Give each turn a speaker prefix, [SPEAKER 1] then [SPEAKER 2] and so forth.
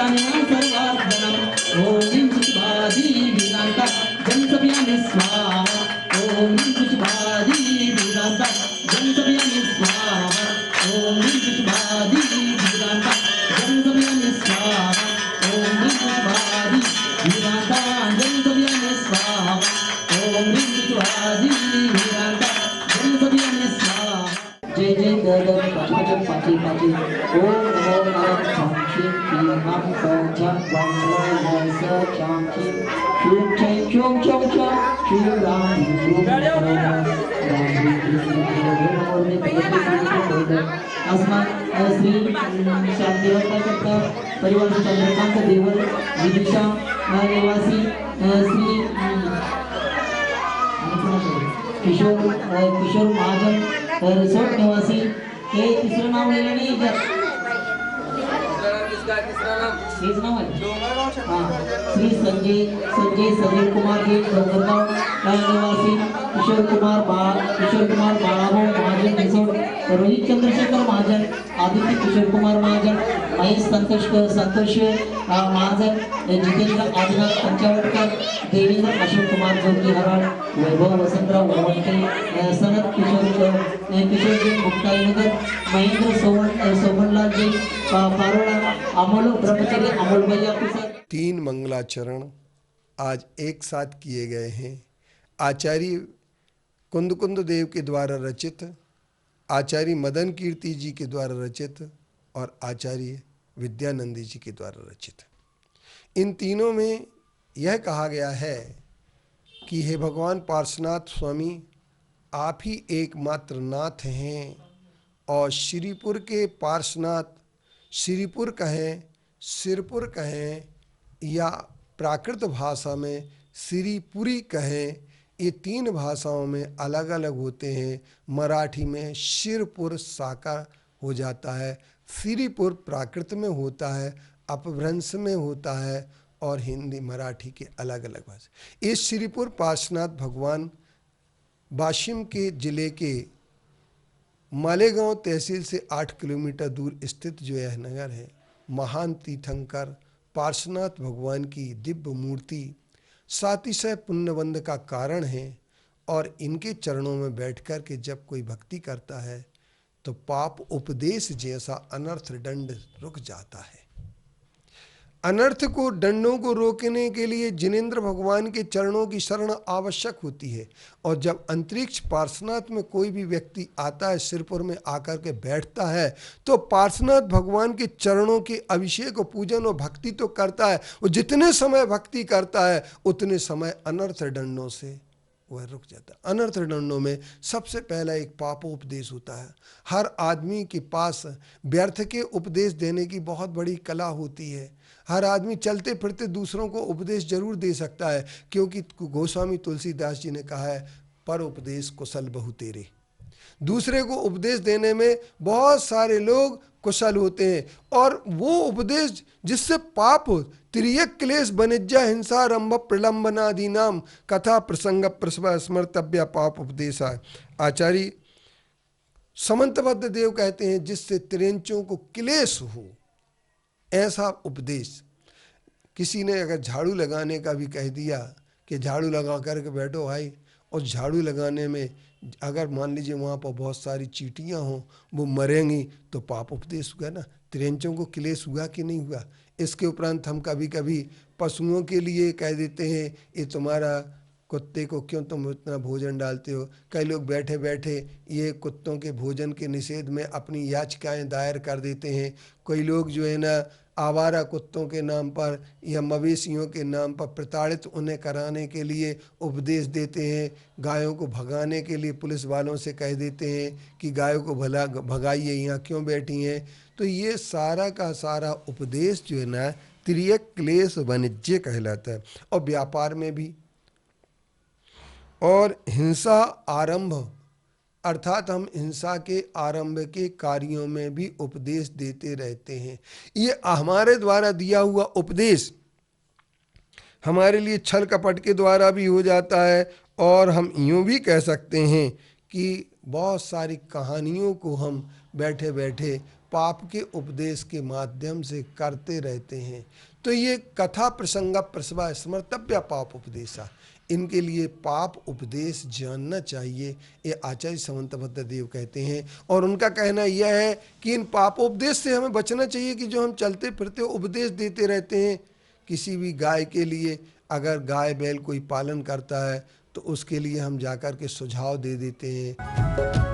[SPEAKER 1] ज्ञानिनां सर्वार्थनम् ॐ ह्रीं कुशभाजी वीरान्ता जनसभयामि स्वाहा ॐ ह्रीं कुशभाजी वीरान्ता जनसभयामि स्वाहा ॐ ह्रीं कुशभाजी वीरान्ता जनसभयामि स्वाहा ॐ ह्रीं कुशभाजी वीरान्ता जनसभयामि स्वाहा ॐ ह्रीं कुशभाजी वीरान्ता जनसभयामि स्वाहा। जय जय गदन पाचन पाची पाची ओम नमो नारायण सांखी की हम सचा वंदना सचा की चुम चुम चुम चुम चुम श्री राम आसमान श्री शांतिवता करता परिवार चंद्रकांत देवल विदिशा निवासी श्री किशोर महाजन रिसोर्ट निवासी के तीसरा नाम लेना नहीं है तीसरा नाम है हाँ श्री संजय समीर कुमार जी डोंगरगांव निवासी किशोर कुमार बालाभो महाजन रिसोर्ट रोहित चंद्रशेखर महाजन आदित्य किशोर कुमार महाजन महेश संतोष महाजन जितेंद्र आदिनाथ पंचावटकर देवेंद्र अशोक कुमार जोगी हराड़ वैभव वसंतराव वनवंते सनत किशोर जी मुक्ताईनगर महेंद्र सोमनलाल जी पारोड़ा अमोल ब्रह्मचर्य अमोल भैया के साथ
[SPEAKER 2] 3 मंगलाचरण आज एक साथ किए गए हैं। आचार्य कुंद देव के द्वारा रचित, आचार्य मदन कीर्ति जी के द्वारा रचित और आचार्य विद्यानंदी जी के द्वारा रचित। इन तीनों में यह कहा गया है कि हे भगवान पार्श्वनाथ स्वामी, आप ही एकमात्र नाथ हैं और श्रीपुर के पार्श्वनाथ, श्रीपुर कहें, सिरपुर कहें या प्राकृत भाषा में श्रीपुरी कहें, ये 3 भाषाओं में अलग अलग होते हैं। मराठी में शिरपुर साकार हो जाता है, श्रीपुर प्राकृत में होता है, अपभ्रंश में होता है और हिंदी मराठी के अलग अलग भाषा। इस श्रीपुर पार्श्वनाथ भगवान वाशिम के जिले के मालेगांव तहसील से 8 किलोमीटर दूर स्थित जो यह नगर है, महान तीर्थंकर पार्श्वनाथ भगवान की दिव्य मूर्ति सातिशय पुण्यबंध का कारण है और इनके चरणों में बैठकर के जब कोई भक्ति करता है तो पाप उपदेश जैसा अनर्थ दंड रुक जाता है। अनर्थ को, दंडों को रोकने के लिए जिनेंद्र भगवान के चरणों की शरण आवश्यक होती है। और जब अंतरिक्ष पार्श्वनाथ में कोई भी व्यक्ति आता है, सिरपुर में आकर के बैठता है, तो पार्श्वनाथ भगवान के चरणों के अभिषेक और पूजन और भक्ति तो करता है। और जितने समय भक्ति करता है उतने समय अनर्थ दंडों से वह रुक जाता है। अनर्थ दंडों में सबसे पहला एक पापोपदेश होता है। हर आदमी के पास व्यर्थ के उपदेश देने की बहुत बड़ी कला होती है। हर आदमी चलते फिरते दूसरों को उपदेश जरूर दे सकता है, क्योंकि गोस्वामी तुलसीदास जी ने कहा है, पर उपदेश कुशल बहु तेरे। दूसरे को उपदेश देने में बहुत सारे लोग कुशल होते हैं और वो उपदेश जिससे पाप त्रियक क्लेश वनिज्या हिंसा रंभ प्रलंबनादि नाम कथा प्रसंग प्रसव स्मर्तव्य पाप उपदेशा। आचार्य समंतबद्ध देव कहते हैं जिससे त्रियंचों को क्लेश हो ऐसा उपदेश। किसी ने अगर झाड़ू लगाने का भी कह दिया कि झाड़ू लगा करके बैठो भाई, और झाड़ू लगाने में अगर मान लीजिए वहाँ पर बहुत सारी चींटियाँ हों, वो मरेंगी, तो पाप उपदेश हुआ ना। त्रियंचों को क्लेश हुआ कि नहीं हुआ। इसके उपरांत हम कभी कभी पशुओं के लिए कह देते हैं, ये तुम्हारा कुत्ते को क्यों तुम इतना भोजन डालते हो। कई लोग बैठे बैठे ये कुत्तों के भोजन के निषेध में अपनी याचिकाएं दायर कर देते हैं। कोई लोग जो है ना आवारा कुत्तों के नाम पर या मवेशियों के नाम पर प्रताड़ित उन्हें कराने के लिए उपदेश देते हैं। गायों को भगाने के लिए पुलिस वालों से कह देते हैं कि गायों को भगाइए, यहाँ क्यों बैठी हैं। तो ये सारा का सारा उपदेश जो है ना त्रियक क्लेश वाणिज्य कहलाता है। और व्यापार में भी, और हिंसा आरंभ अर्थात हम हिंसा के आरंभ के कार्यों में भी उपदेश देते रहते हैं। ये हमारे द्वारा दिया हुआ उपदेश हमारे लिए छल कपट के द्वारा भी हो जाता है, और हम यूँ भी कह सकते हैं कि बहुत सारी कहानियों को हम बैठे बैठे पाप के उपदेश के माध्यम से करते रहते हैं। तो ये कथा प्रसंग प्रसवा स्मर्तव्य पाप उपदेशा, इनके लिए पाप उपदेश जानना चाहिए, ये आचार्य समंतभद्र देव कहते हैं। और उनका कहना यह है कि इन पापोपदेश से हमें बचना चाहिए कि जो हम चलते फिरते उपदेश देते रहते हैं। किसी भी गाय के लिए अगर गाय बैल कोई पालन करता है तो उसके लिए हम जाकर के सुझाव दे देते हैं।